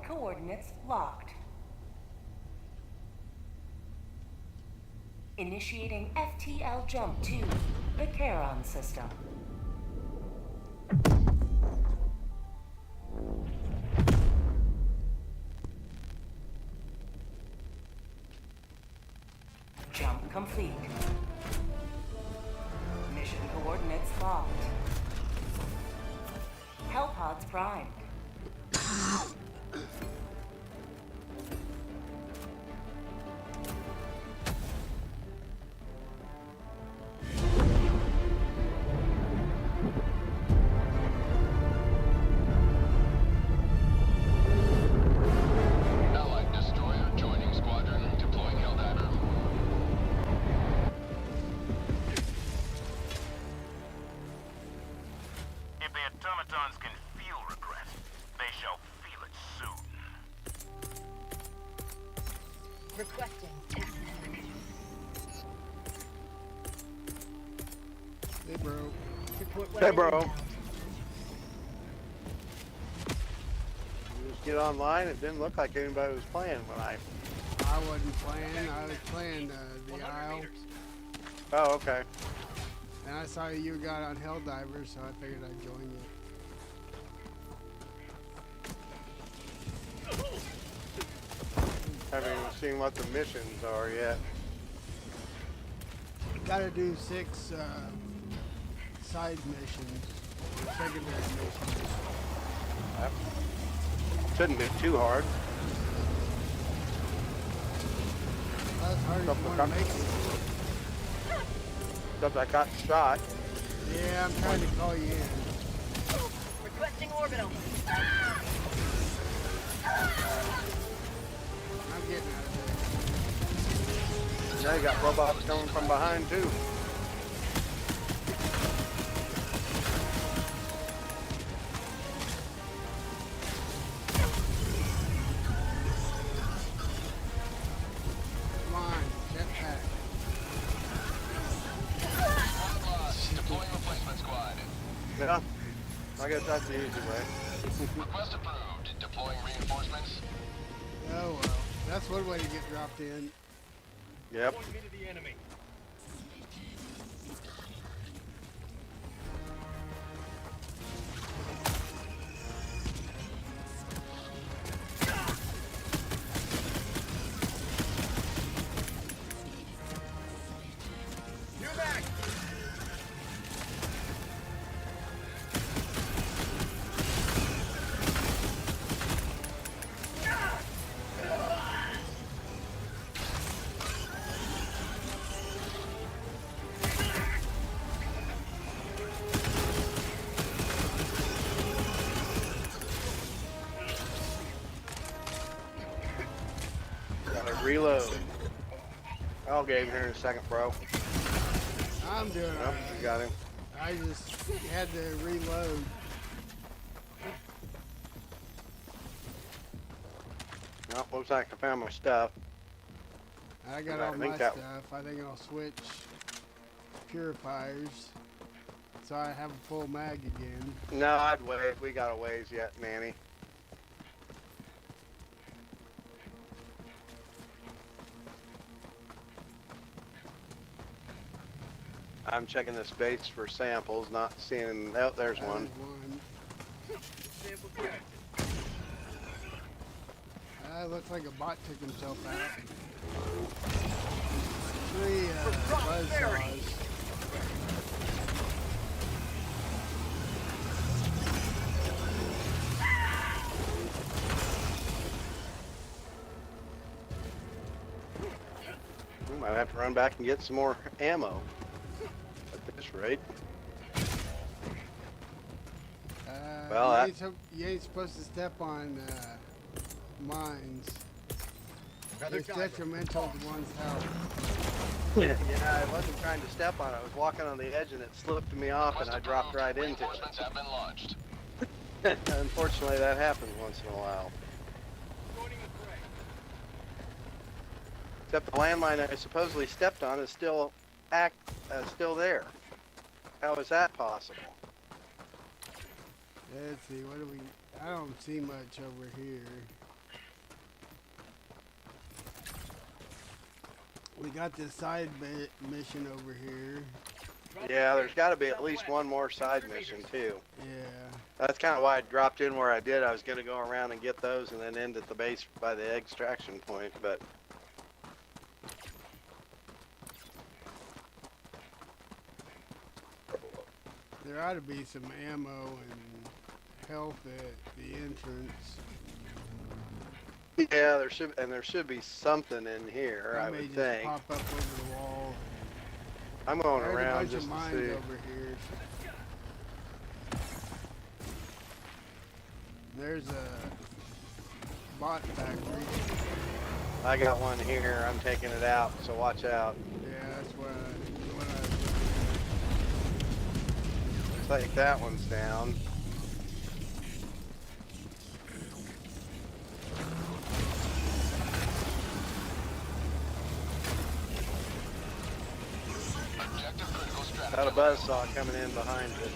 coordinates locked. Initiating FTL jump to the Charon system. Jump complete. Mission coordinates locked. Hellpods primed. Allied destroyer joining squadron, deploying Helldiver. If the automatons can feel regret, they shall feel it soon. Requesting Hey, bro. support Hey, weapon bro. inbound. You just get online, it didn't look like anybody was playing when I... I wasn't playing. I was playing the Isle. Oh, okay. And I saw you got on Helldivers, so I figured I'd join you. Haven't even seen what the missions are yet. Gotta do 6 side missions, secondary missions. Yep. Shouldn't be too hard. That's hard if you Couple want to of make it. Except I got shot. Yeah, I'm trying to call you in. Requesting orbital. I'm getting out of Now you got robots coming from behind too. there. Come on, jetpack. Squad lost, deploying replacement squad. Yeah. I guess that's the easy way. Request approved, deploying reinforcements. Oh well, that's one way to get dropped in. Yep. Point me to the enemy. You're back. Gotta reload. I'll get him here in a second, bro. I'm doing Yep, alright. you got him. I just had to reload. Well, looks like I found my stuff. I got I all think my that- stuff. I think I'll switch purifiers so I have a full mag again. No, I'd wait. We got a ways yet, Manny. I'm checking this base for samples, not seeing. Oh, there's That one. is one. Sample check. Looks like a bot took himself out. 3 prosperity. buzzsaws. We might have to run back and get some more ammo at this rate. Well, You ain't supposed to step on mines. Another It's diver. detrimental to one's health. Yeah, I wasn't trying to step on it. I was walking on the edge and it slipped me off and Request I dropped approved, right into it. reinforcements have been launched. Unfortunately, that happens once in a while. Joining the fray. Except the landmine I supposedly stepped on is still still there. How is that possible? Let's see, what do we... I don't see much over here. We got this side mission over here. Yeah, there's got to be at least one more side mission too. Yeah. That's kind of why I dropped in where I did. I was going to go around and get those and then end at the base by the extraction point, but There ought to be some ammo and health at the entrance. yeah, there should be something in here, They I may would just think. pop up over the wall. I'm going There's a around bunch just of to mines see. over here. There's a bot factory. I got one here. I'm taking it out, so watch out. Yeah, that's what I Looks like that one's down. Objective critical strategy. Got a buzzsaw coming in behind it.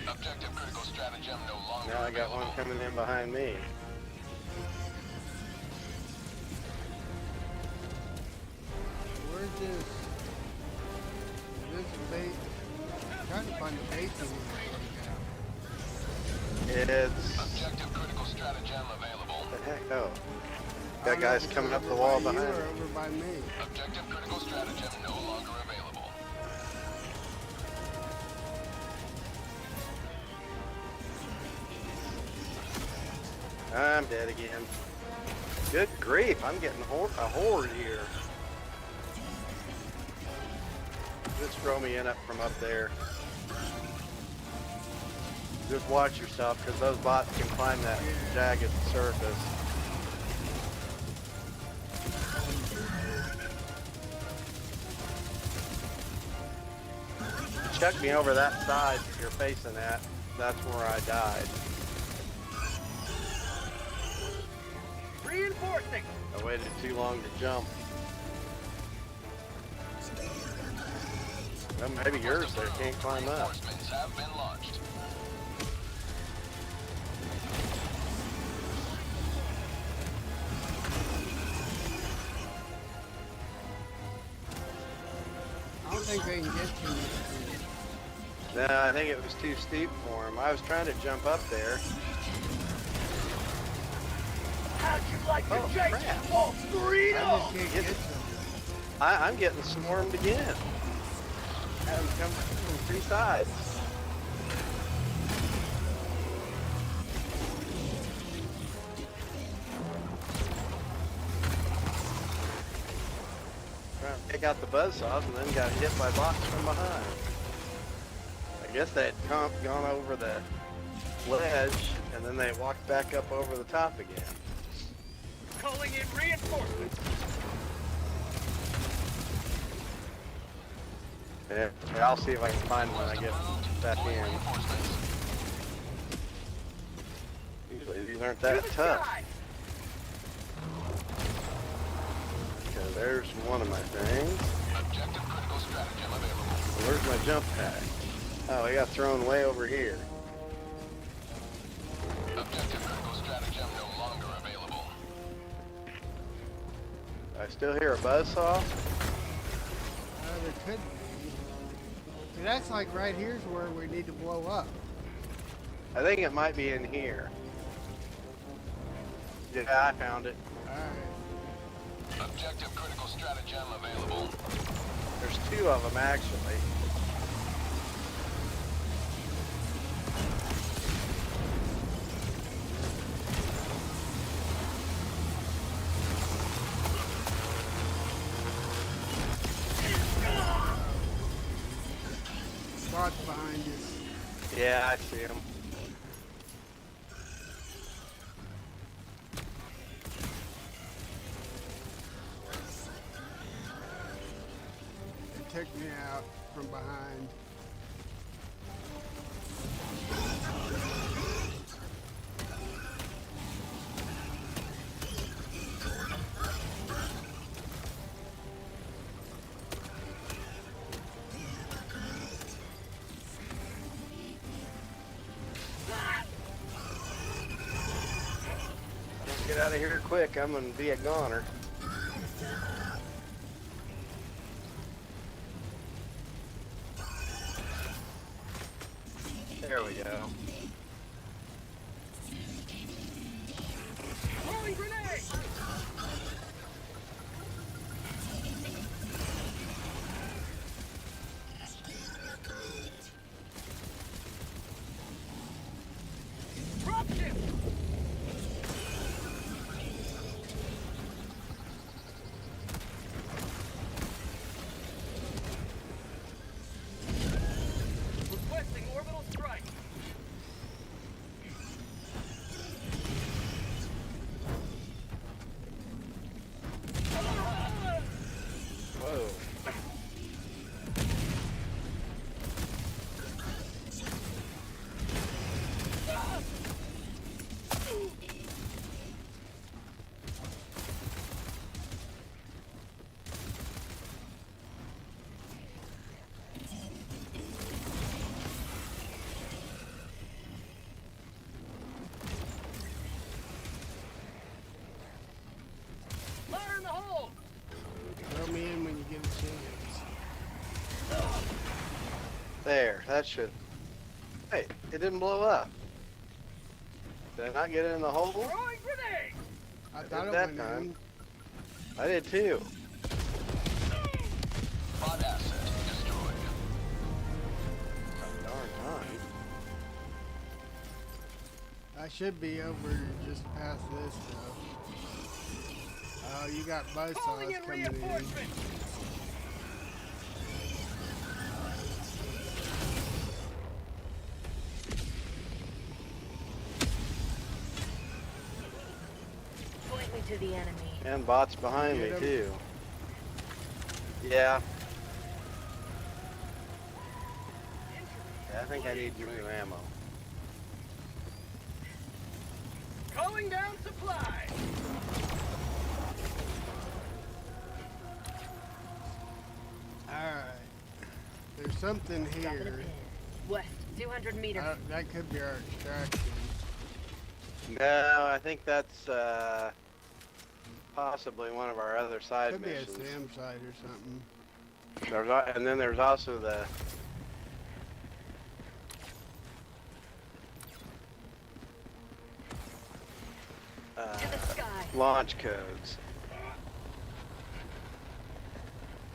Objective critical stratagem no longer Now I got available. one coming in behind me. Where's this? This bait? I'm trying to find the bait in here. It's Objective critical stratagem available. what the heck? Oh, I don't got know guys if it's coming up over the wall by you behind or me. over by me. Objective critical stratagem no longer available. I'm dead again. Good grief, I'm getting a horde here. Just throw me in up from up there. Just watch yourself, because those bots can climb that jagged surface. Check me over that side that you're facing at. That's where I died. Reinforcing. I waited too long to jump. Well, maybe yours there can't climb up. Reinforcements have been launched. I don't think they can get to me. No, I think it was too steep for him. I was trying to jump up there. How'd you like Oh, your crap. Jason False I burrito? just can't get to them. I'm getting swarmed again. Have them come from three sides. Trying to pick out the buzzsaws and then got hit by bots from behind. I guess they had gone over the ledge and then they walked back up over the top again. Calling in reinforcements. Yeah, I'll see if I can find one when I get back Deploying in. reinforcements. Usually these aren't that To the tough. sky. Okay, there's one of my things. Objective critical stratagem available. Where's my jump pack? Oh, I got thrown way over here. Objective critical stratagem no longer available. I still hear a buzzsaw. There could be. See, that's like right here's where we need to blow up. I think it might be in here. Yeah, I found it. Alright. Objective critical stratagem available. There's two of them actually. Spots behind us. Yeah, I see them. It took me out from behind. Get out of here quick. I'm gonna be a goner. There we go. Throwing grenade! Dropship! Requesting orbital strike. Whoa. Fire in the hole! Throw me in when you get a chance. There, that should. Hey, it didn't blow up. Did I not get it in the hole? Throwing grenade! I did thought it that went time. in. I did too. Pod asset destroyed. Darn time. I should be over just past this though. Oh, you got buzzsaws Calling in coming in. reinforcements! Point me to the enemy. And bots behind me Get 'em. too. Yeah. Yeah, I think I need new ammo. Calling down supply! Alright. There's something Drop in a here. pin. West, 200 meters. That could be our extraction. No, I think that's possibly one of our other side Could be a missions. SAM site or something. And then there's also the to the sky. launch codes.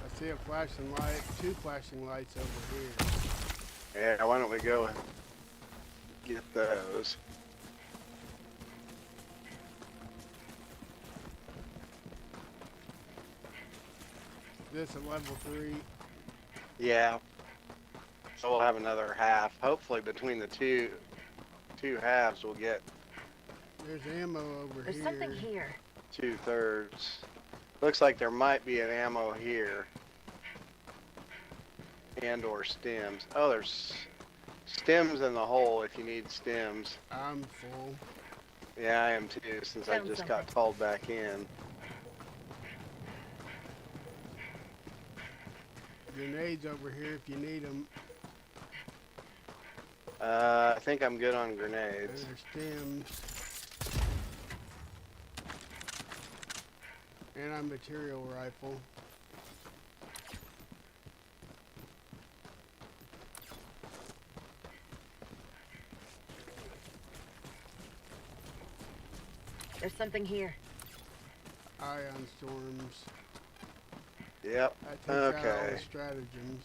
I see a flashing light, two flashing lights over here. Yeah, why don't we go and get those? This a level 3. Yeah. So we'll have another half. Hopefully between the two halves we'll get There's ammo over There's here. something here. 2/3. Looks like there might be an ammo here. And or stems. Oh, there's stems in the hole if you need stems. I'm full. Yeah, I am too, since I Found just got something. called back in. Grenades over here if you need them. I think I'm good on grenades. There's stems. And a material rifle. There's something here. Ion storms. Yep. That takes out all Okay. the stratagems.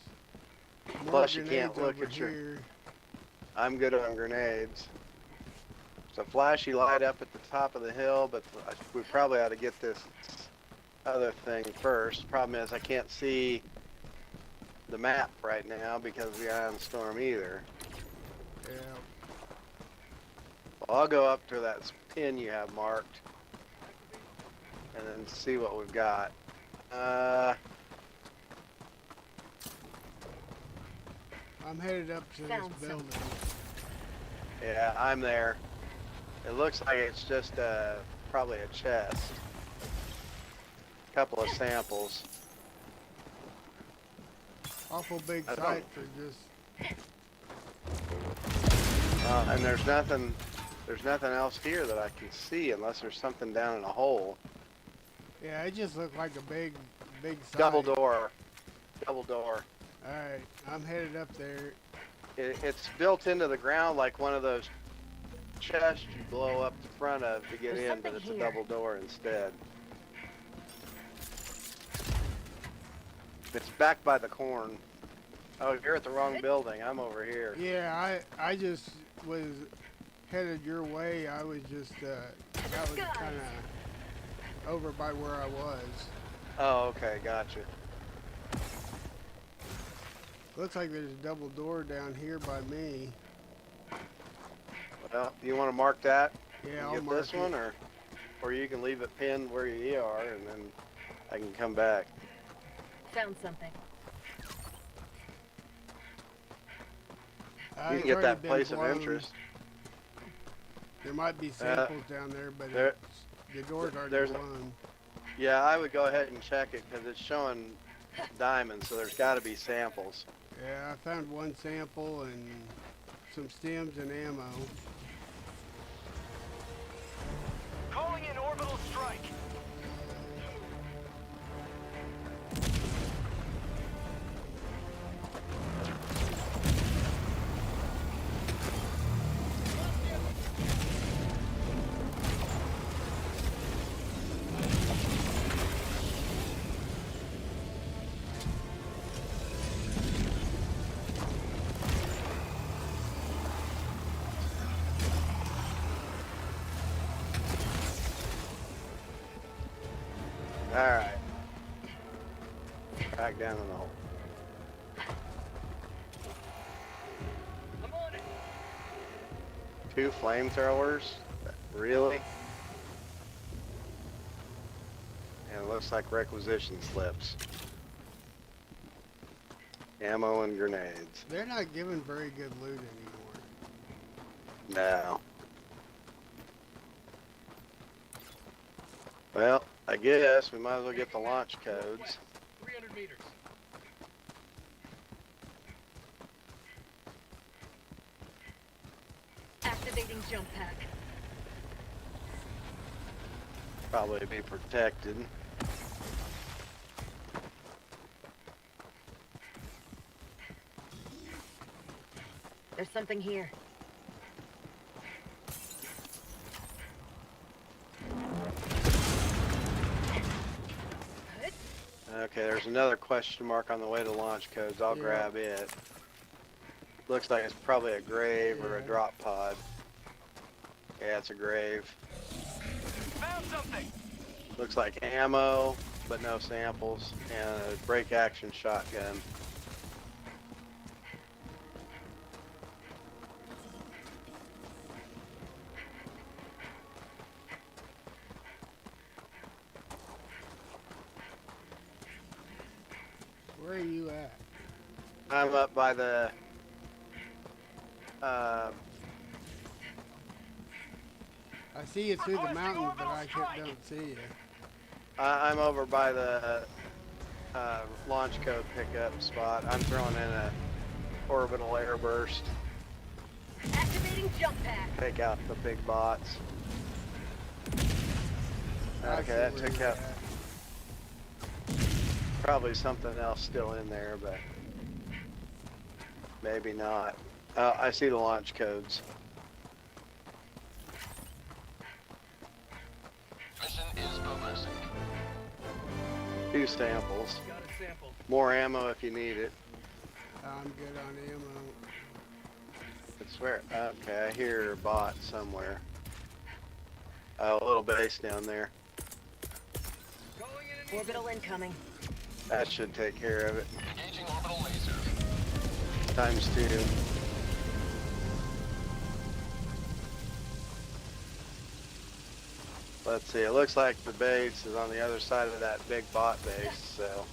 More Plus you can't grenades look over at your- here. I'm good on grenades. It's a flashy light up at the top of the hill, but we probably ought to get this other thing first. Problem is I can't see the map right now because of the ion storm either. Yeah. Well, I'll go up to that pin you have marked and then see what we've got. I'm headed up to Found this building. Yeah, I'm there. It looks like it's just probably a chest. Couple of samples. Awful big I site don't- for just. And there's nothing There's nothing else here that I can see unless there's something down in a hole. Yeah, it just looked like a big site. Double door. Double door. Alright, I'm headed up there. It's built into the ground like one of those chests you blow up the front of to get There's in, something but it's here. a double door instead. It's back by the corn. Oh, you're at the wrong building. I'm over here. Yeah, I just was headed your way. I was just, that was kind of over by where I was. Oh, okay, gotcha. Looks like there's a double door down here by me. Well, you want to mark that? Yeah, and I'll get mark this one, it. or you can leave it pinned where you are, and then I can come back. Found something. You It's can get already that been place of blown. interest. There might be samples down there, but there- the door's already there's a- blown. Yeah, I would go ahead and check it because it's showing diamonds, so there's got to be samples. Yeah, I found one sample and some stems and ammo. Calling in orbital strike. Alright. Back down in the hole. I'm on it. 2 flamethrowers? Really? And it looks like requisition slips. Ammo and grenades. They're not giving very good loot anymore. No. Well, I guess we might as well get the launch codes. 300 meters. Activating jump pack. Probably be protected. There's something here. Okay, there's another question mark on the way to launch codes. I'll Yeah. grab it. Looks like it's probably a grave or a Yeah. drop pod. Yeah, it's a grave. Found something. Looks like ammo, but no samples, and a break action shotgun. Where are you at? I'm up by the I see you through the mountains, but I don't see you. I'm over by the launch code pickup spot. I'm throwing in a orbital airburst. Activating jump pack. Take out the big bots. I Okay, see that where took you're out at. probably something else still in there, but maybe not. I see the launch codes. Mission is progressing. 2 samples. Got a sample. More ammo if you need it. I'm good on ammo. I swear. Okay, I hear a bot somewhere. Oh, a little base down there. Going in an Orbital incoming. That should take care of it. Engaging orbital laser. ×2. Let's see, it looks like the base is on the other side of that big bot base, so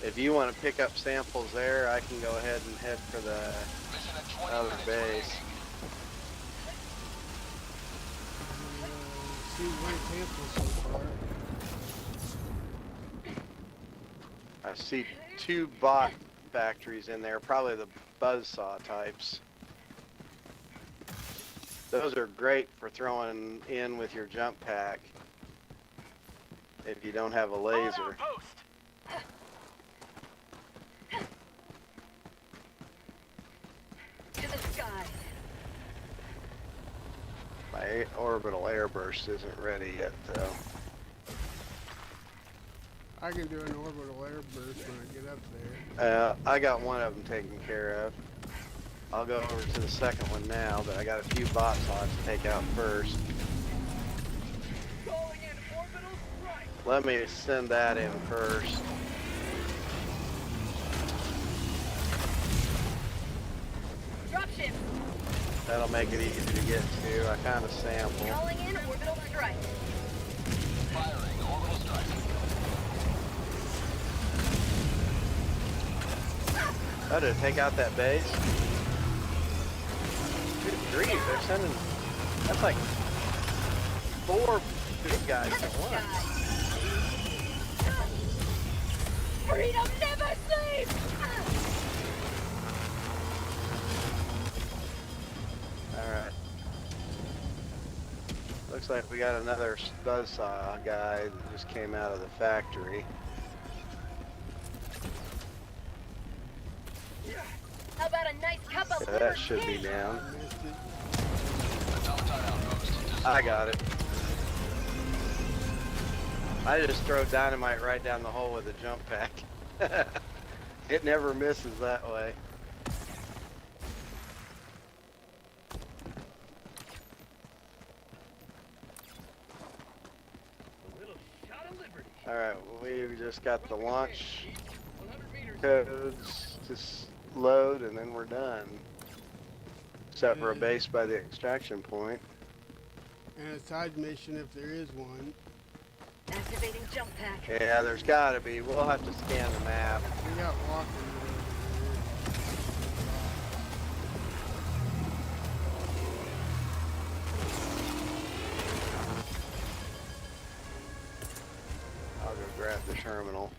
if you want to pick up samples there, I can go ahead and head for the Mission at 20 other minutes base. See one sample so far. I see 2 bot factories in there, probably the buzzsaw types. Those are great for throwing in with your jump pack. If you don't have a Hold laser. on post. To the skies. My orbital airburst isn't ready yet, though. I can do an orbital air burst when I get up there. I got one of them taken care of. I'll go over to the second one now, but I got a few bots I'll have to take out first. Calling in orbital strike. Let me send that in first. Dropship. That'll make it easy to get to. I kind of sample. Calling in orbital strike. Firing orbital strike. Oh, did it take out that base? Good grief, they're sending... That's like 4 big guys at once. Freedom never sleeps! Alright. Looks like we got another buzzsaw guy that just came out of the factory. How about a nice cup of Yeah, liver that should be tea? down. Missed it. Automaton outpost. I got it. I just throw dynamite right down the hole with a jump pack. It never misses that way. A little shot of liberty. Alright, we've just got the launch 100 meters. codes to load and then we're done. Except for a base by the extraction point. And a side mission if there is one. Activating jump pack. Yeah, there's gotta be. We'll have to scan the map. We got walkers I'll go grab the terminal.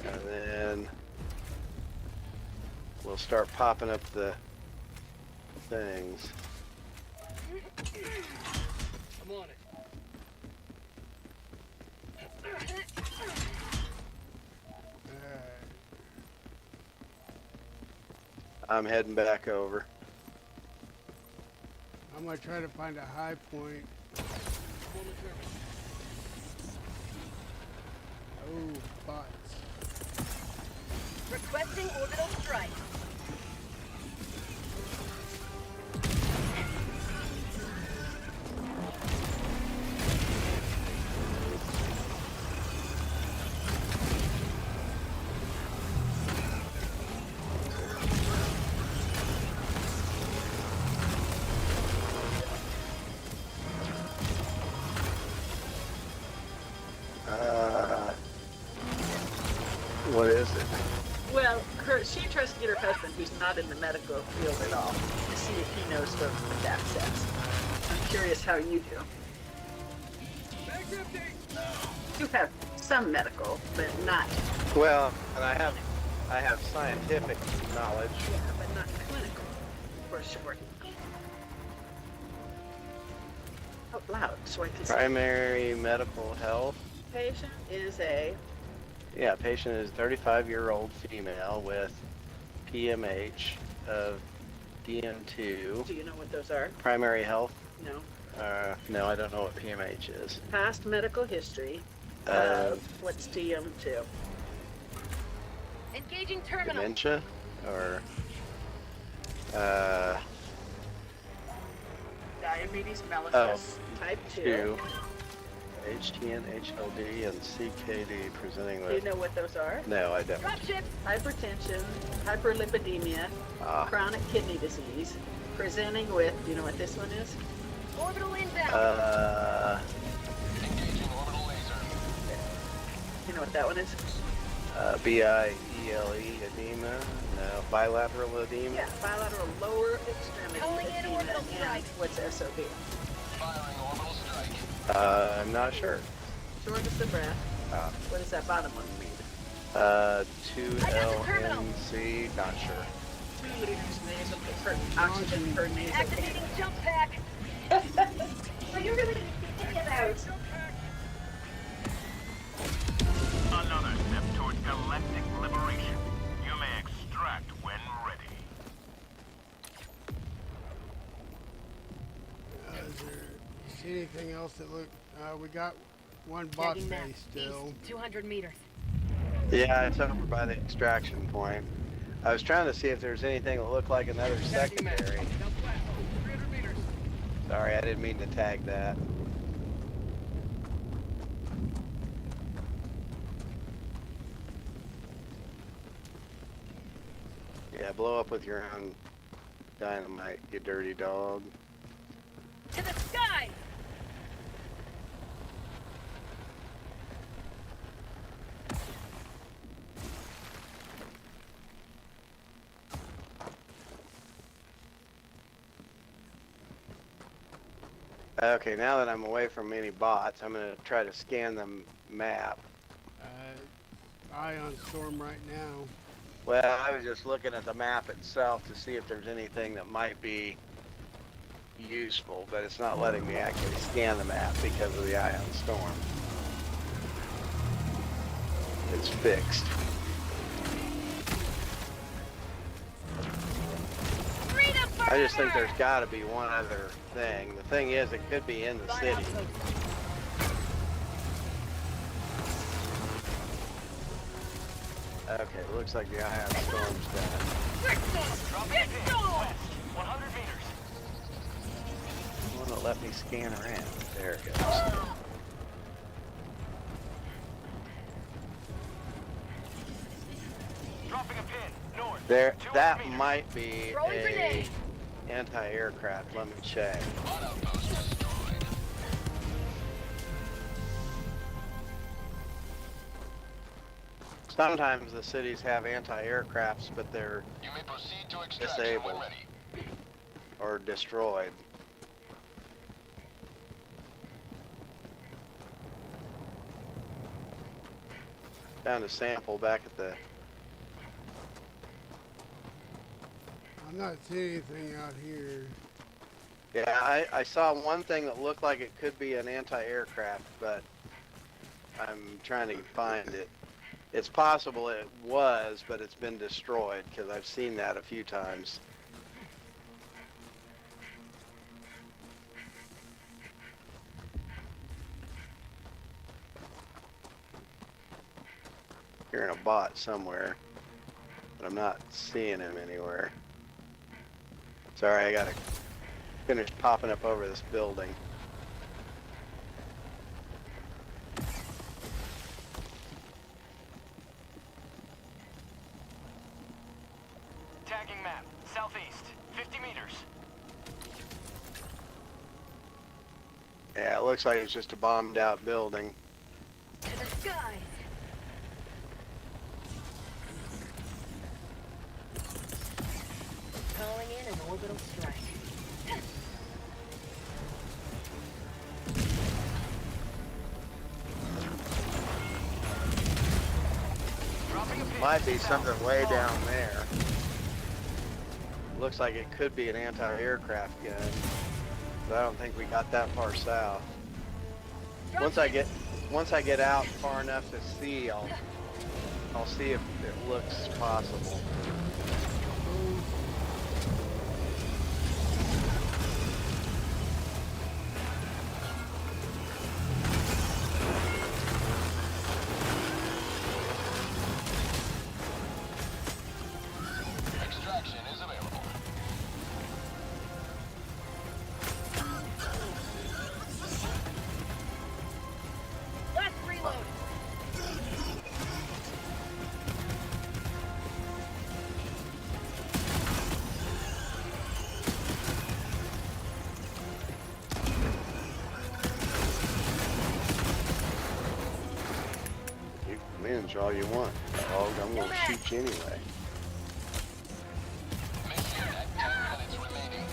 And then we'll start popping up the things. I'm on it. I'm heading back over. I'm gonna try to find a high point. I'm on the terminal. Oh, bots. Requesting orbital strike. What is it? Well, she tries to get her husband, who's not in the medical field at all, to see if he knows what the that says. I'm curious how you do. Back empty. You have some medical, but not, Well, and I have scientific knowledge. yeah, but not clinical, for short. Out loud, so I can see. Primary medical health. Patient is a Yeah, patient is 35-year-old female with PMH of DM2. do you know what those are? Primary health. No. No, I don't know what PMH is. Past medical history Uh, of what's DM2? Engaging terminal. Dementia or Diabetes mellitus type 2. 2. HTN, HLD, and CKD presenting Do you with. know what those are? No, I don't. Dropship. Hypertension, hyperlipidemia, Ah. chronic kidney disease, presenting with, do you know what this one is? Orbital inbound. Engaging orbital laser. You know what that one is? BIELE edema. No, bilateral edema. Yeah, bilateral lower extremity Calling in edema, orbital and strike. what's SOB? Firing orbital strike. I'm not sure. Shortness of breath. Ah. What does that bottom one mean? 2LNC, not sure. liters nasal oxygen per nasal Activating cannula. jump pack. Are you really thinking about? Another step towards galactic liberation. You may extract when ready. Is there see anything else that look? We got one bot Tagging map. base still. East, 200 meters. Yeah, it's over by the extraction point. I was trying to see if there's anything that looked like another secondary. Sorry, I didn't mean to tag that. Yeah, blow up with your own dynamite, you dirty dog. To the sky! Okay, now that I'm away from any bots, I'm gonna try to scan the map. Eye on storm right now. Well, I was just looking at the map itself to see if there's anything that might be useful, but it's not letting me actually scan the map because of the ion storm. It's fixed. I just think there's got to be one other thing. The thing is, it could be in the city. Okay, it looks like the ion storm's done. Dropping a pin. West, 100 meters. It won't let me scan around. There it goes. Dropping a pin. North. There, 200 that meters. might be Throwing a grenade. anti-aircraft. Let me check. Bot outpost destroyed. Sometimes the cities have anti-aircrafts, but they're You may proceed to extraction Disabled. when ready. or destroyed. Found a sample back at the. I'm not seeing anything out here. Yeah, I saw one thing that looked like it could be an anti-aircraft, but I'm trying to find it. It's possible it was, but it's been destroyed because I've seen that a few times. Hearing a bot somewhere, but I'm not seeing him anywhere. Sorry, I gotta finish popping up over this building. Tagging map. Southeast, 50 meters. Yeah, it looks like it's just a bombed out building. To the skies. Calling in an orbital strike. Dropping a pin. Might be something way down there. Looks like it could be an anti-aircraft gun. But I don't think we got that far south. Once I get out far enough to see, I'll see if it looks possible. Extraction is available. Last reload. You can minge all you want, dog. I'm gonna shoot you anyway. Mission at 10 minutes remaining.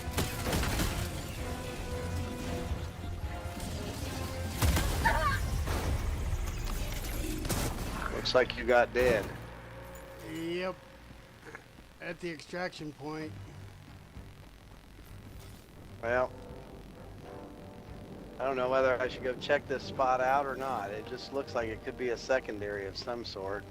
Looks like you got dead. Yep. At the extraction point. Well, I don't know whether I should go check this spot out or not. It just looks like it could be a secondary of some sort.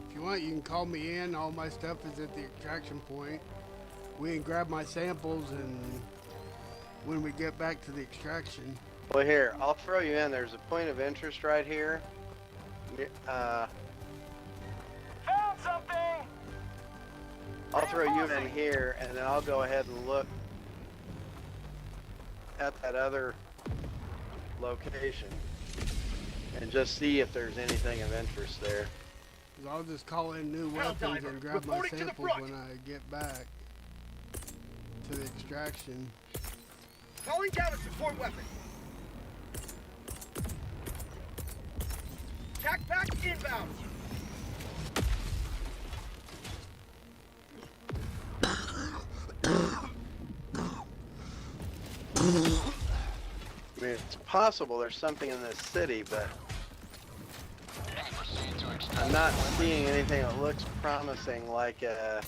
If you want, you can call me in. All my stuff is at the extraction point. We can grab my samples and when we get back to the extraction. Well, here, I'll throw you in. There's a point of interest right here. Found something! I'll throw you in here, and then I'll go ahead and look at that other location and just see if there's anything of interest there. 'Cause I'll just call in new weapons Helldiver, and grab my reporting to the samples front. when I get back to the extraction. Calling down a support weapon. Tac back inbound. I mean, it's possible there's something in this city, but Proceed to extract. I'm not seeing anything that looks promising like a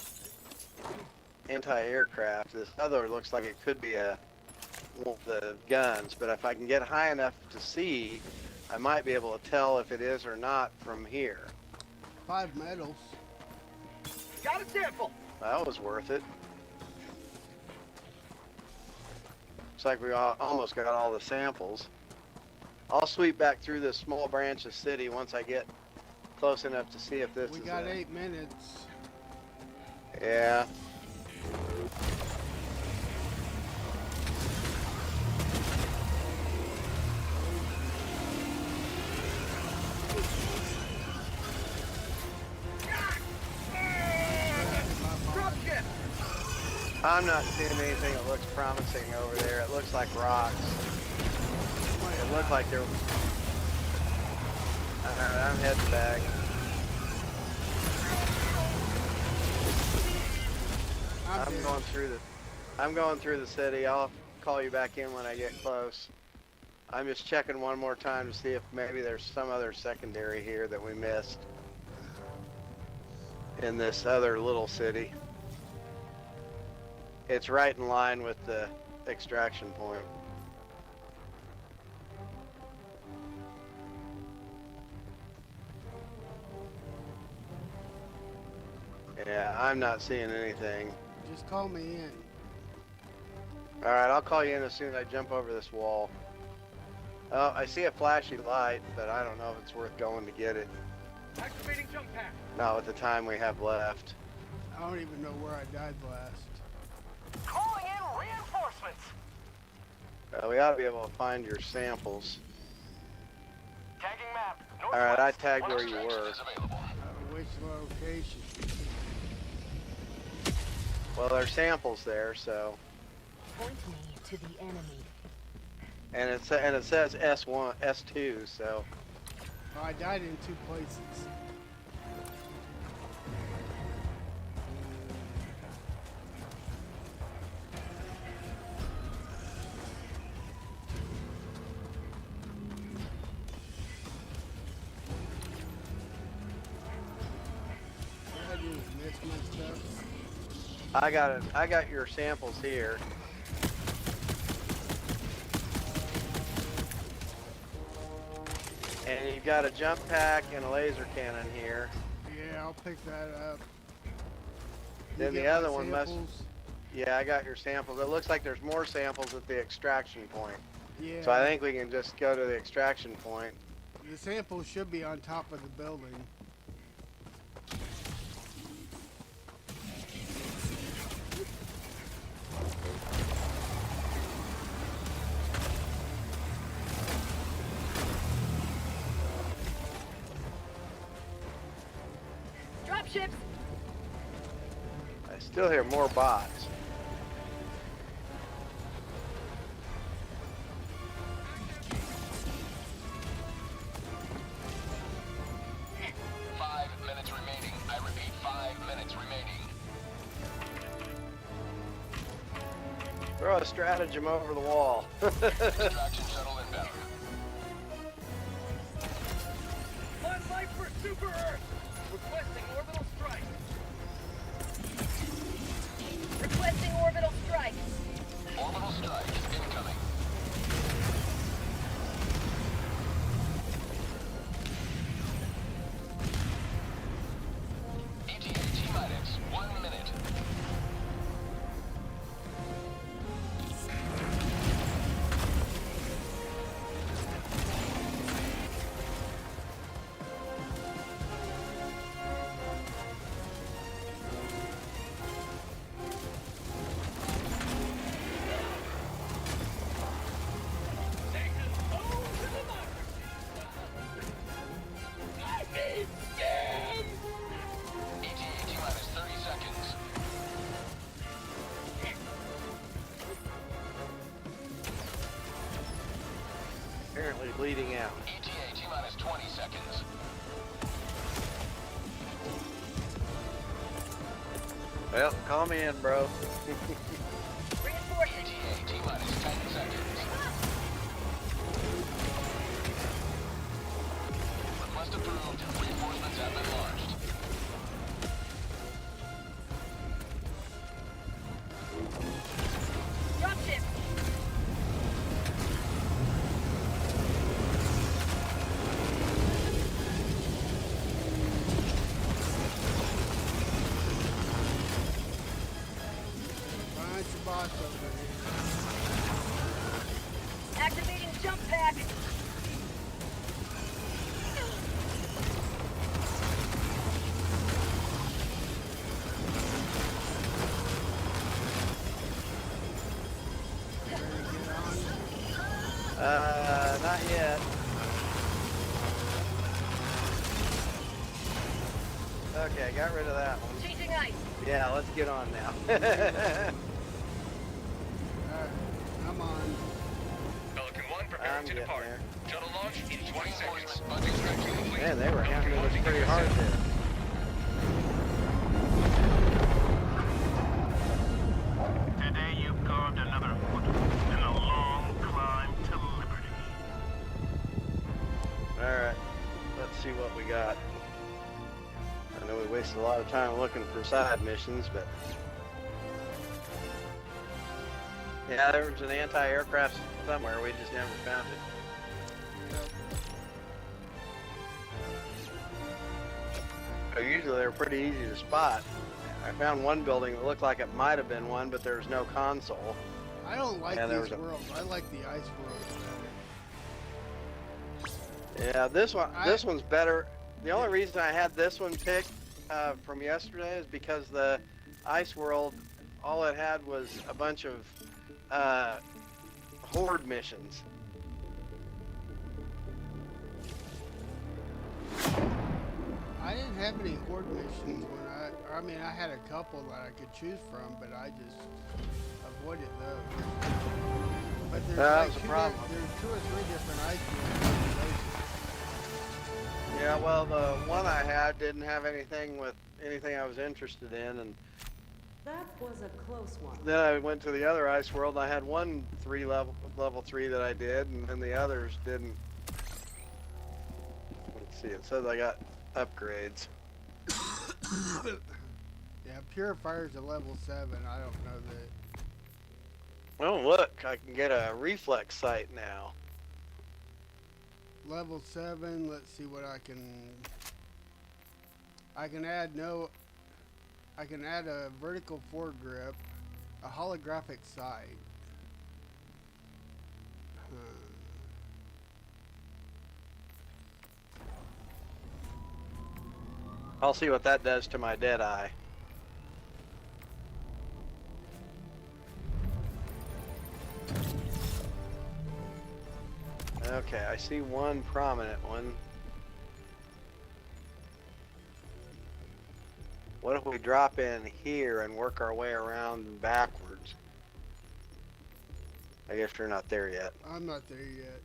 anti-aircraft. This other looks like it could be one of the guns, but if I can get high enough to see, I might be able to tell if it is or not from here. 5 medals. Got a sample. That was worth it. Looks like we almost got all the samples. I'll sweep back through this small branch of city once I get close enough to see if this We is got it. 8 minutes. Yeah. Drop ship. I'm not seeing anything that looks promising over there. It looks like rocks. It looked like there was... Alright, I'm heading back. I'm going through the city. I'll call you back in when I get close. I'm just checking one more time to see if maybe there's some other secondary here that we missed in this other little city. It's right in line with the extraction point. Yeah, I'm not seeing anything. Just call me in. Alright, I'll call you in as soon as I jump over this wall. Oh, I see a flashy light, but I don't know if it's worth going to get it. Activating jump pack. Not with the time we have left. I don't even know where I died last. Calling in reinforcements. We ought to be able to find your samples. Tagging map. Alright, I Northwest. tagged where you Extraction were. is available. Which location? Well, there's samples there, so... Point me to the enemy. And it says S1, S2, so... Oh, I died in 2 places. What I do is miss my stuff. I got it. I got your samples here. And you've got a jump pack and a laser cannon here. Yeah, I'll pick that up. Then You the get other my one must- samples? Yeah, I got your samples. It looks like there's more samples at the extraction point. Yeah. So I think we can just go to the extraction point. The samples should be on top of the building. Drop ships. I still hear more bots. Five minutes remaining. I repeat, 5 minutes remaining. Throw a stratagem over the wall. Extraction shuttle inbound. Final Super Earth! Requesting orbital strike. Requesting orbital strike. Orbital strike incoming. ETA T-minus 1 minute. ETA T-minus 30 seconds. Apparently bleeding out. ETA T-minus 20 seconds. Well, call me in, bro. Reinforcing. ETA T-minus 10 seconds. Request approved. Reinforcements have been launched. Dropship. Find your boss over here. Activating jump pack. Ready to get on? Not yet. Okay, got rid of that one. Changing ice. Yeah, let's get on now. Alright, I'm on. Pelican 1 I'm preparing to getting depart. there. Shuttle launch in 20 seconds. Bundle stretching complete. Man, they were handling us pretty hard there. Today you've carved another foot in a long climb to liberty. Alright, let's see what we got. I know we wasted a lot of time looking for side missions, but... Yeah, there was an anti-aircraft somewhere, we just never found it. Usually they're pretty easy to spot. I found one building that looked like it might have been one, but there was no console. I don't like Yeah, there these was a- worlds. I like the ice worlds better. Yeah, this one's better. The only reason I had this one picked from yesterday is because the Ice World, all it had was a bunch of horde missions. I didn't have any horde missions when I mean, I had a couple that I could choose from, but I just avoided those. But there's That like was the two, problem. there's 2 or 3 different ice worlds. Yeah, well, the one I had didn't have anything with anything I was interested in, and That was a close one. then I went to the other Ice World. And I had one level 3 that I did, and then the others didn't. Let's see. It says I got upgrades. Yeah, Purifier's a level 7. I don't know that. Oh, look, I can get a reflex sight now. Level 7, let's see what I can add a vertical foregrip, a holographic sight. I'll see what that does to my dead eye. Okay, I see one prominent one. What if we drop in here and work our way around backwards? I guess you're not there yet. I'm not there yet.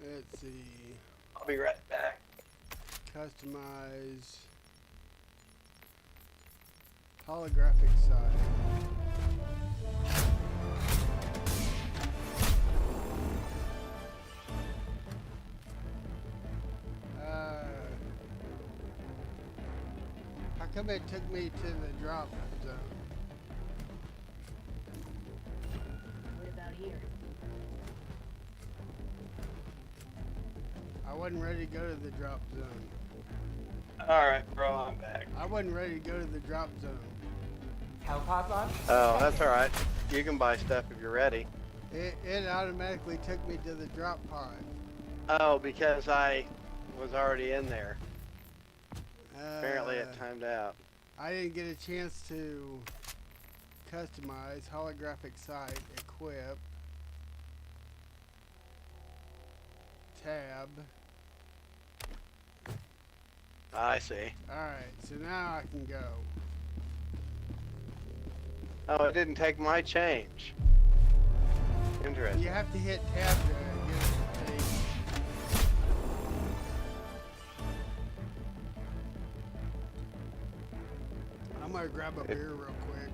Let's see. I'll be right back. Customize holographic sight. come it took me to the drop zone? What about here? I wasn't ready to go to the drop zone. Alright, bro, I'm back. I wasn't ready to go to the drop zone. Hellpod launch. Oh, that's alright. You can buy stuff if you're ready. It automatically took me to the drop pod. Oh, because I was already in there. Apparently it Uh, timed out. I didn't get a chance to customize holographic site, equip, tab. I see. Alright, so now I can go. Oh, it didn't take my change. Interesting. You have to hit tab to get the page. I'm gonna grab a beer real quick.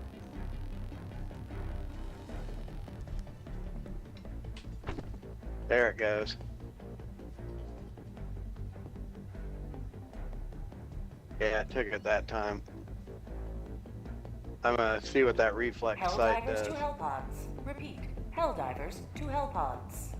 There it goes. Yeah, it took it that time. I'm gonna see what that reflex sight Helldivers does. to Hellpods. Repeat. Helldivers to Hellpods.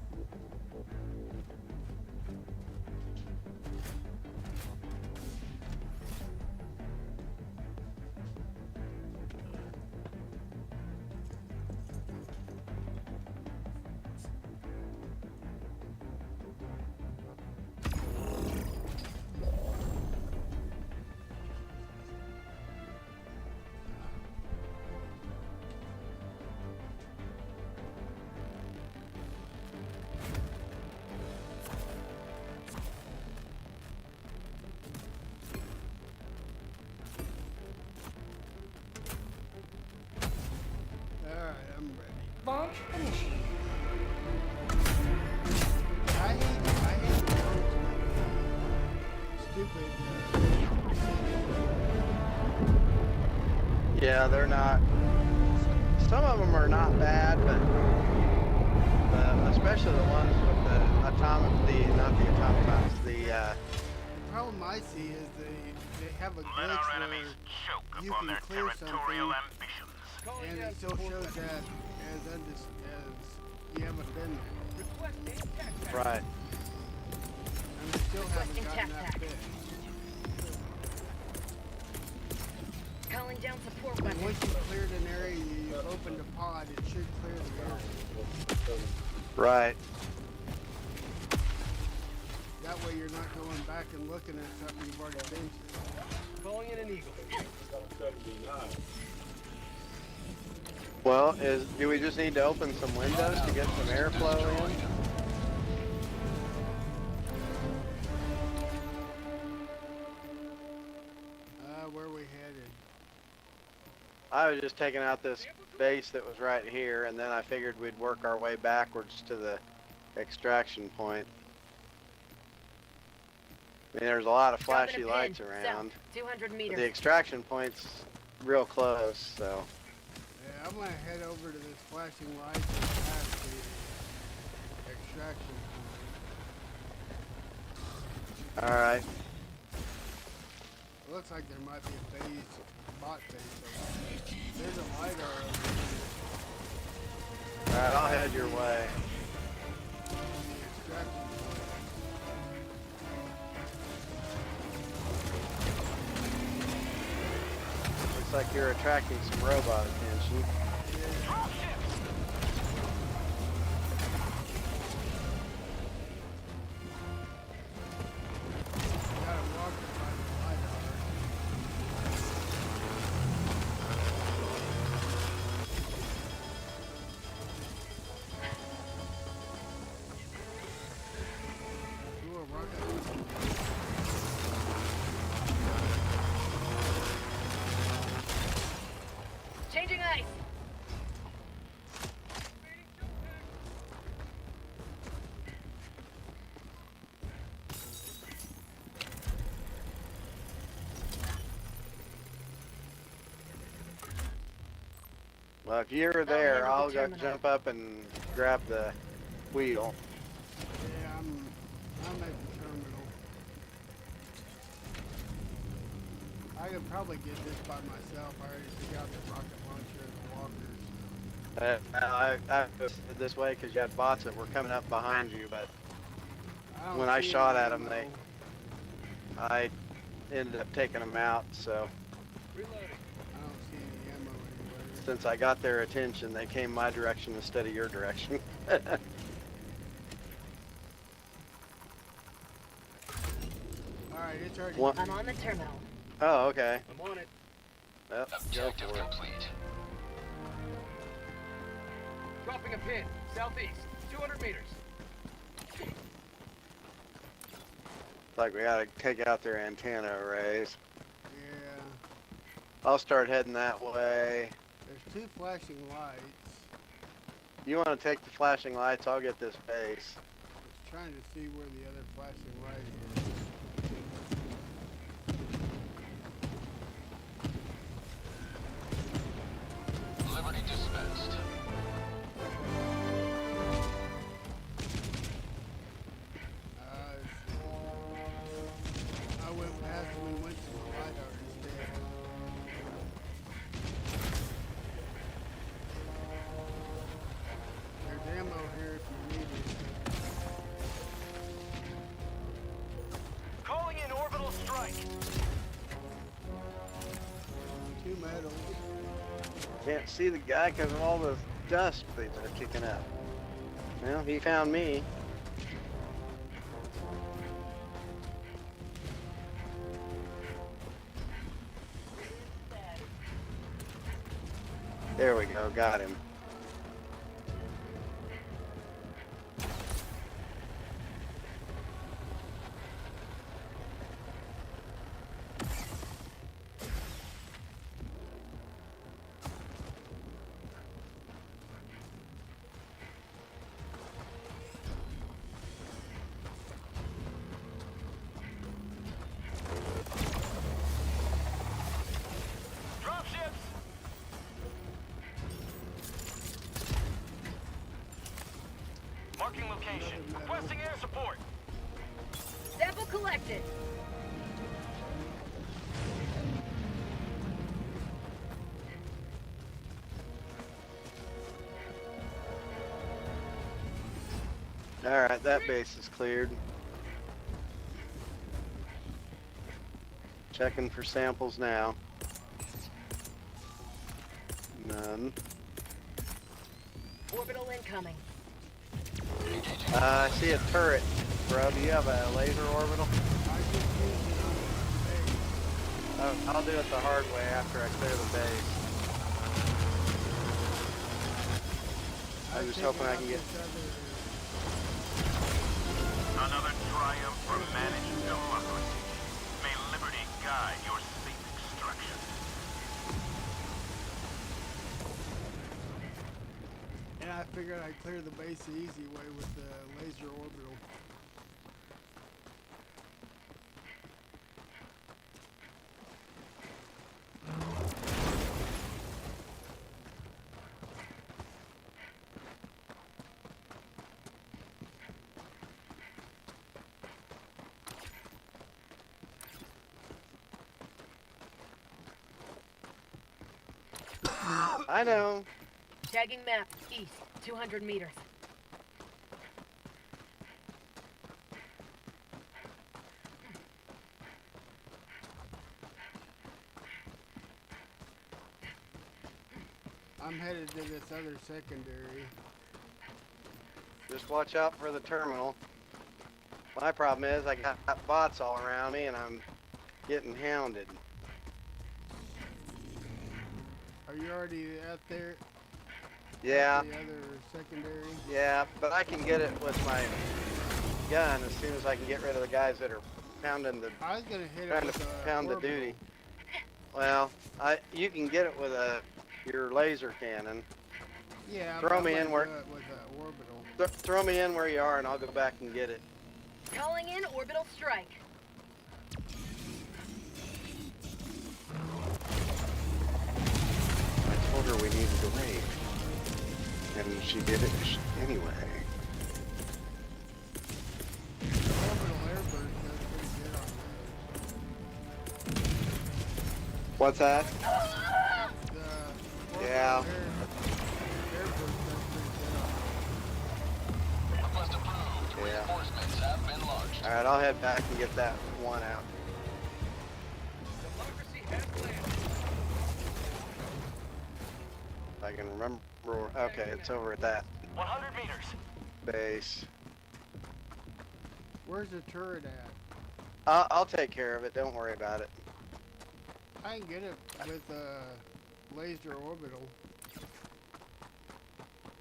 Alright, I'm ready. Launch initiated. I hate the stupid. Yeah, they're not. Some of them are not bad, but especially the ones with the not the automatons, The problem I see is they have a Let glitch our enemies where choke you upon can their clear territorial something ambitions. and it still shows that as you haven't been there. right. And they still haven't Requesting gotten tac that pack. fixed. Calling down support And weapons. once you cleared an area, you opened a pod, it should clear the area. Right. That way you're not going back and looking at something you've already been to. Calling in an eagle. Well, do we just need to open some windows to get some airflow in? Where are we headed? I was just taking out this base that was right here, and then I figured we'd work our way backwards to the extraction point. I mean, there's a lot of flashy Dropping a lights pin. around. South, 200 But meters. the extraction point's real close, so. Yeah, I'm gonna head over to this flashing light that's past the extraction point. Alright. Looks like there might be a base, bot base over there. There's a LiDAR over there. Alright, I'll head your way. The extraction point. Looks like you're attracting some robot attention. Gotta walk it by the LiDAR. Ooh, a rocket. Changing ice. Well, if you're handle there, the I'll go terminal. jump up and grab the wheel. Yeah, I'm at the terminal. I could probably get this by myself. I already took out the rocket launcher and the walkers. I was this way because you had bots that were coming up behind you, but Don't when I see shot any at them, ammo. I ended up taking them out. So Reloading. I don't see any ammo anywhere. since I got their attention, they came my direction instead of your direction. Alright, it's already. One- I'm on the terminal. Oh, okay. I'm on it. Yep, go Objective for it. complete. Dropping a pin. Southeast. 200 meters. Like we gotta take out their antenna arrays. Yeah. I'll start heading that way. There's 2 flashing lights. You want to take the flashing lights? I'll get this base. I was trying to see where the other flashing light is. Liberty dispensed. I went past them and went to the LiDAR instead. There's ammo here if you need it. Calling in orbital strike. 2 medals. Can't see the guy because of all the dust that are kicking up. Well, he found me. There we go, got him. Dropships. Marking location. Requesting air support. Sample collected. Alright, that base is cleared. Checking for samples now. None. Orbital incoming. I see a turret. Bro, do you have a laser orbital? I just used it on the base. Oh, I'll do it the hard way after I clear the base. I'm just hoping I can get... Another triumph for managed democracy. May liberty guide your safe extraction. And I figured I'd clear the base the easy way with the laser orbital. I know. Tagging map. East. 200 meters. I'm headed to this other secondary. Just watch out for the terminal. My problem is I got bots all around me and I'm getting hounded. Are you already out there? Yeah, The other secondary? yeah, but I can get it with my gun as soon as I can get rid of the guys that are pounding the, I was gonna hit it trying with to a pound the orbital. duty. Well, you can get it with your laser cannon. Yeah, Throw but I'm me gonna in where- do it with an orbital. Throw me in where you are and I'll go back and get it. Calling in orbital strike. I told her we needed to wait. And she did it anyway. Orbital airburst does pretty good on What's that? The Yeah. airburst does pretty good. Request approved. Yeah. Reinforcements have been launched. Alright, I'll head back and get that one out. If I can remember. Okay, it's over at that 100 meters. base. Where's the turret at? I'll take care of it. Don't worry about it. I can get it with laser orbital.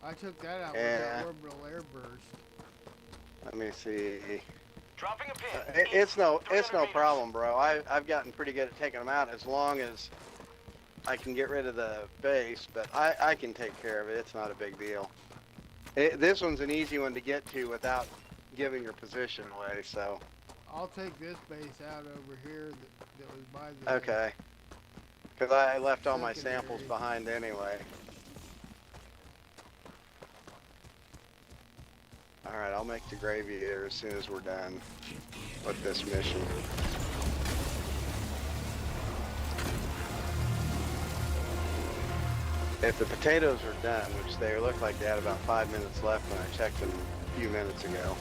I took that out with Yeah. that orbital airburst. Let me see. Dropping a pin. It's no 300 meters. problem, bro. I've gotten pretty good at taking them out as long as I can get rid of the base, but I can take care of it. It's not a big deal. This one's an easy one to get to without giving your position away, so. I'll take this base out over here that was by the... Okay. Because I left all my Secondary. samples behind anyway. Alright, I'll make the gravy here as soon as we're done with this mission. If the potatoes are done, which they look like they had about 5 minutes left when I checked them a few minutes ago.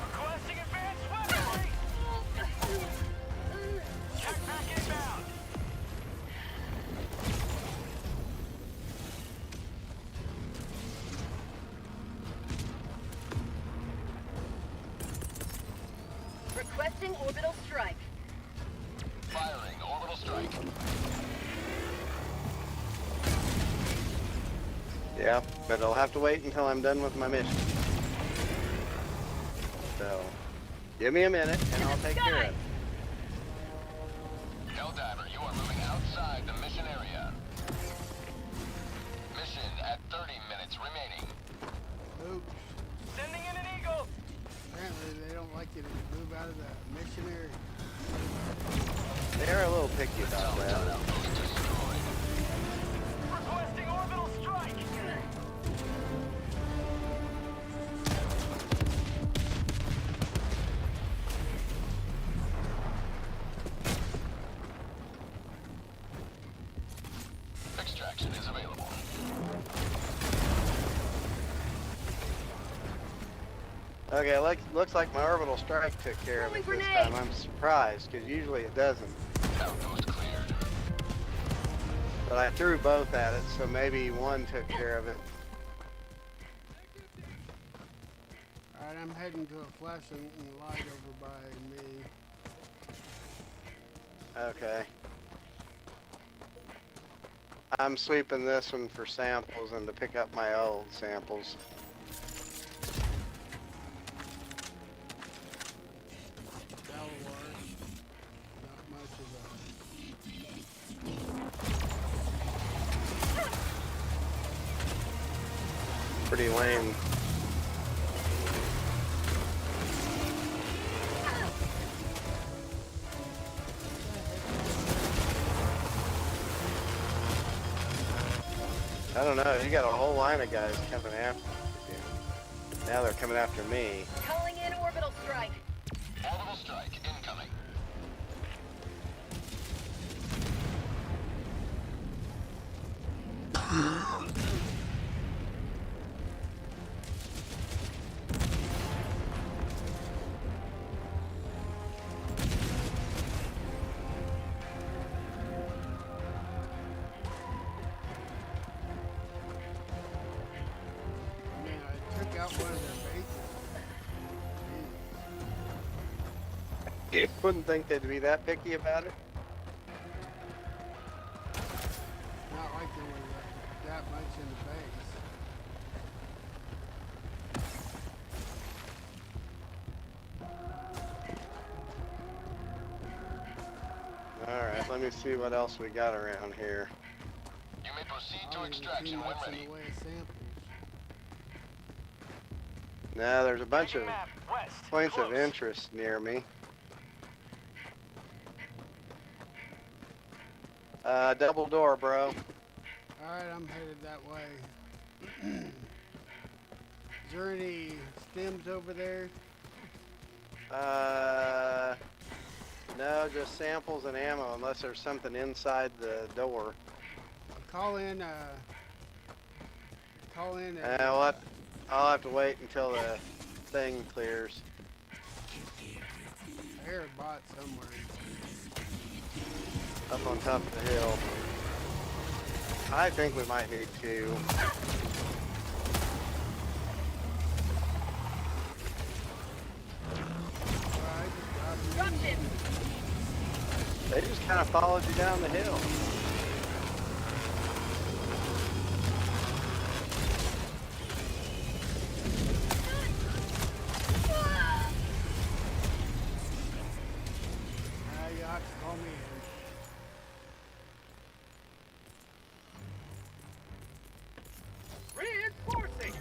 Requesting advanced weaponry. Check back inbound. Requesting orbital strike. Firing orbital strike. Yeah, but I'll have to wait until I'm done with my mission. So, give me a minute and I'll take care of it. Helldiver, you are moving outside the mission area. Mission at 30 minutes remaining. Oops. Sending in an eagle. Apparently they don't like you to move out of the mission area. They're a little picky about that. Outpost destroyed. Requesting orbital strike. Extraction is available. Okay, looks like my orbital strike took care of it Throwing this grenade. time. I'm surprised, because usually it doesn't. Outpost cleared. But I threw both at it, so maybe one took care of it. Alright, I'm heading to a flashing light over by me. Okay. I'm sweeping this one for samples and to pick up my old samples. Delaware. Not much of a... Pretty lame. I don't know, you got a whole line of guys coming after you. Now they're coming after me. Calling in orbital strike. Orbital strike incoming. Man, I took out one of their bases. You wouldn't think they'd be that picky about it. Not like there was that much in the base. Alright, let me see what else we got around here. You may proceed I to don't even see extraction when much in ready. the way of samples. Now there's a bunch of Tagging map west. points of Close. interest near me. Double door, bro. Alright, I'm headed that way. Is there any stems over there? No, just samples and ammo, unless there's something inside the door. Call in, I'll have to wait until the thing clears. I hear a bot somewhere. Up on top of the hill. I think we might need two. Dropship! They just kind of followed you down the hill. You have to call me in. Reinforcing!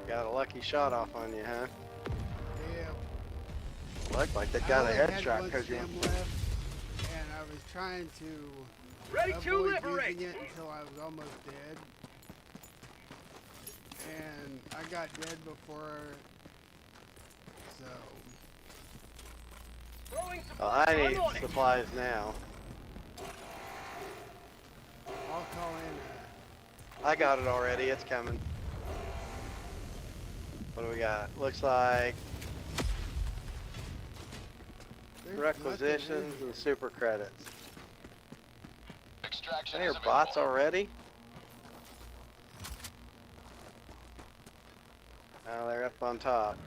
Got a lucky shot off on you, huh? Yeah. Looked like they I got a only had headshot one because you. stem left, and I was trying to Ready to avoid liberate! using it until I was almost dead. And I got dead before, so Throwing Well, support. I I'm need on it. supplies now. I'll call in. I got it already. It's coming. What do we got? Looks like There's requisitions nothing in and super credits. Extraction They is are bots available. already? Oh, they're up on top.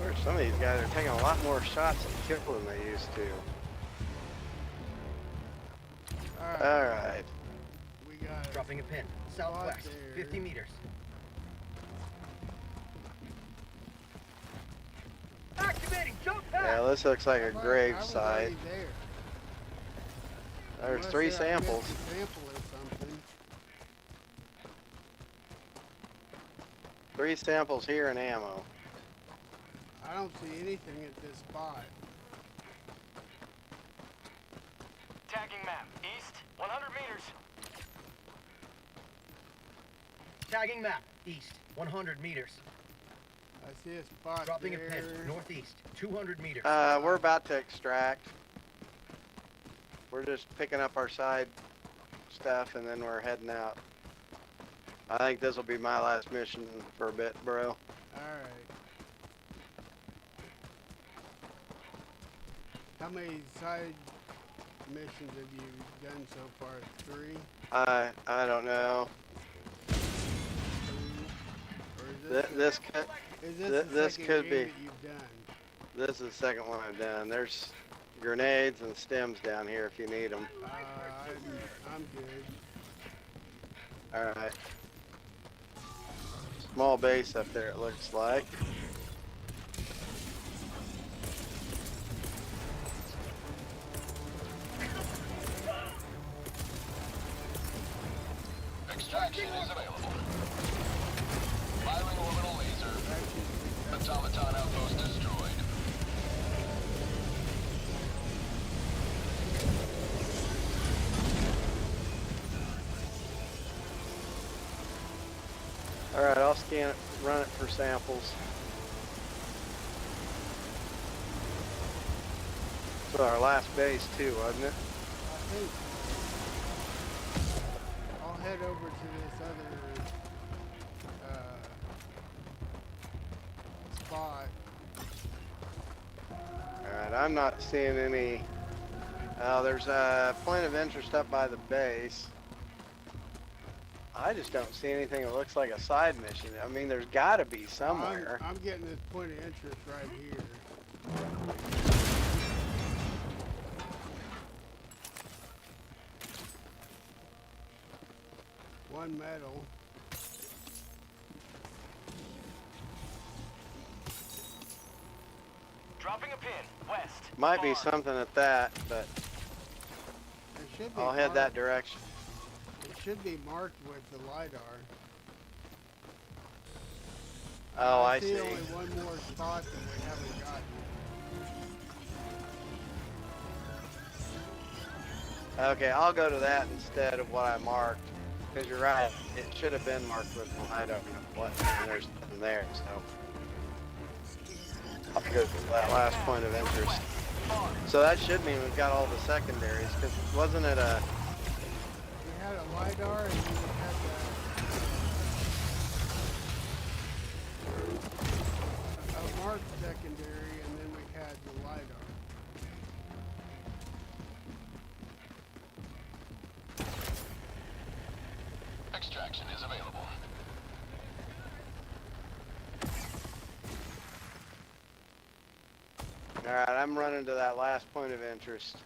Where some of these guys are taking a lot more shots at kill than they used to. Alright, Alright. we got it. Dropping a pin. Southwest, there. 50 meters. Activating jump pad! Yeah, this looks like a I grave was site. already there. There's Unless 3 I missed samples. a sample or something. 3 samples here and ammo. I don't see anything at this spot. Tagging map. East, 100 meters. Tagging map. East, 100 meters. I see a spot Dropping there. a pin. Northeast, 200 meters. We're about to extract. We're just picking up our side stuff and then we're heading out. I think this will be my last mission for a bit, bro. Alright. How many side missions have you done so far? 3? I don't know. 2? Or is This could is this the this second could game be. that you've done? This is the second one I've done. There's grenades and stems down here if you need them. I'm good. All right. Small base up there, it looks like. Extraction is available. Firing orbital laser. Automaton outpost destroyed. All right, I'll scan it, run it for samples. So our last base too, wasn't it? I think I'll head over to this other spot. Alright, I'm not seeing any. There's a point of interest up by the base. I just don't see anything that looks like a side mission. I mean, there's got to be somewhere. I'm getting this point of interest right here. One medal. Dropping a pin. West. Might be Far. something at that, but There should be I'll head that marked. direction. It should be marked with the LiDAR. Oh, I see see. only one more spot that we haven't gotten. Okay, I'll go to that instead of what I marked. Because you're right, it should have been marked with the LiDAR. What? And there's nothing there, so. I'll go to that last point of interest. So that should mean we've got all the secondaries, because wasn't it a... We had a LiDAR and then we had a marked secondary and then we had the LiDAR. Extraction is available. Alright, I'm running to that last point of interest.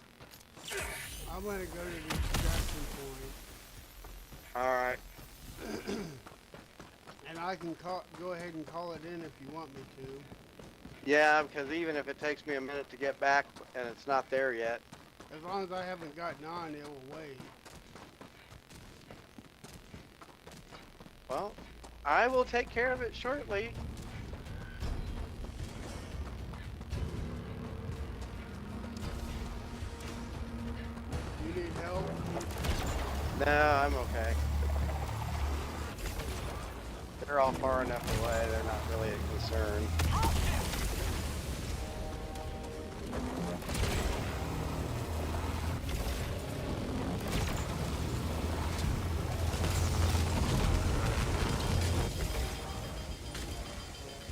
I'm going to go to the extraction point. Alright. And I can go ahead and call it in if you want me to. Yeah, because even if it takes me a minute to get back and it's not there yet. As long as I haven't gotten on, it will wait. Well, I will take care of it shortly. You need help? No, I'm okay. They're all far enough away, they're not really a concern.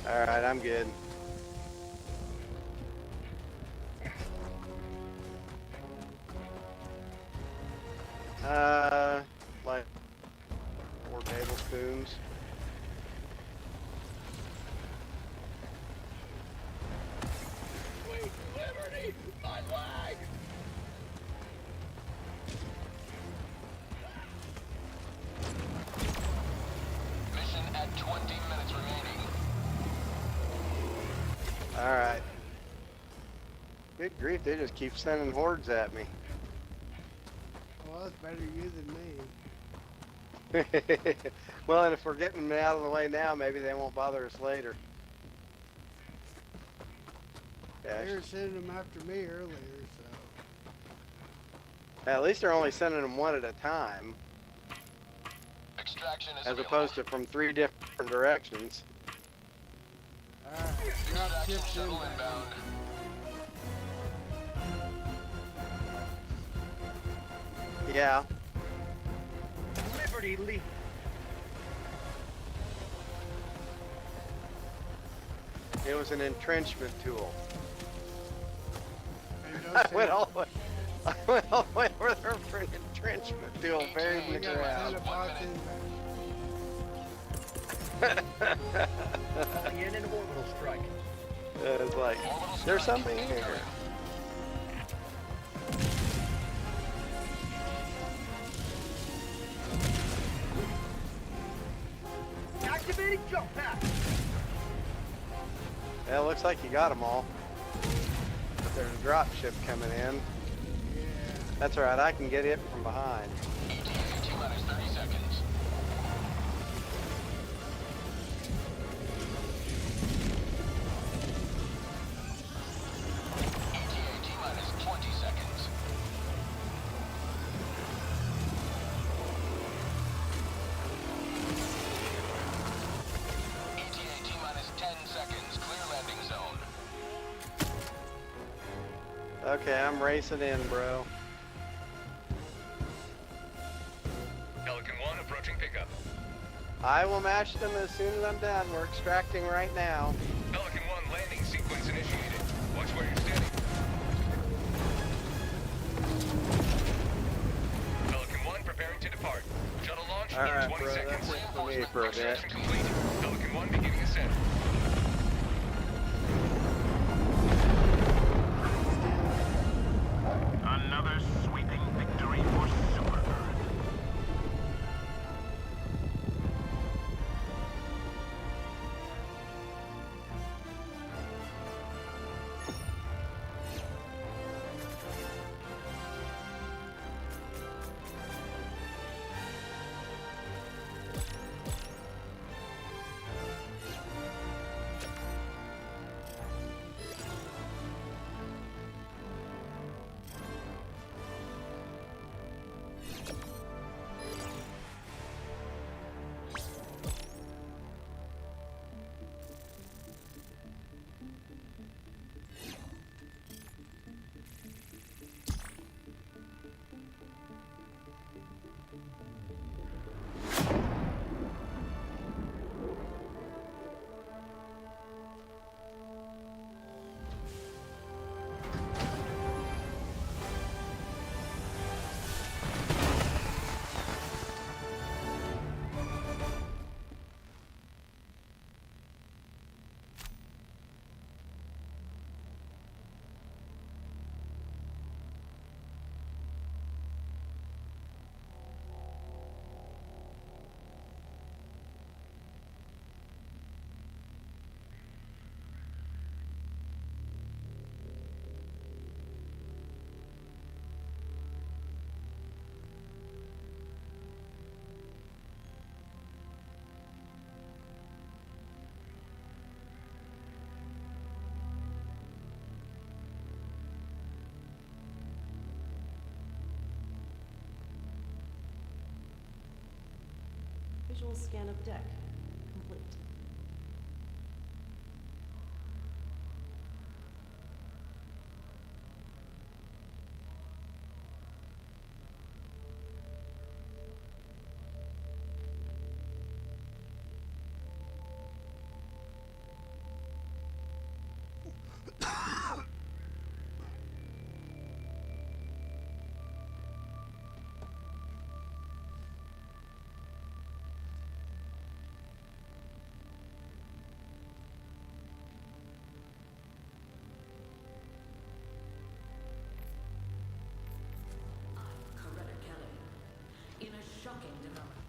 Alright, I'm good. Like 4 tablespoons. Sweet liberty, my leg! Mission at 20 minutes remaining. Alright. Good grief, they just keep sending hordes at me. Well, it's better you than me. Well, and if we're getting them out of the way now, maybe they won't bother us later. They Yeah, were sending them after me earlier, so. at least they're only sending them one at a time, Extraction is as available. opposed to from 3 different directions. Alright, drop Extraction ships shuttle inbound. inbound. Yeah. Liberty leap. It was an entrenchment tool. And I don't went send- all the way. I went all the way over there for an entrenchment tool, buried in We the got ground. 10 bots inbound. Calling in an orbital strike. It's like, there's something here. Activating jump pack. Yeah, it looks like you got them all. But there's a drop ship coming in. Yeah. That's alright, I can get it from behind. ETA T-minus 30 seconds. ETA T-minus 20 seconds. ETA T-minus 10 seconds. Clear landing zone. Okay, I'm racing in, bro. Pelican 1 approaching pickup. I will match them as soon as I'm done. We're extracting right now. Pelican 1 landing sequence initiated. Watch where you're standing. Pelican 1 preparing to depart. Shuttle launch Alright, in 20 bro, seconds. that's it for me for a bit. Extraction complete. Pelican 1 beginning ascent. Another sweeping victory for Super Earth. Visual scan of deck. Complete. I'm Coretta Kelly. In a shocking development,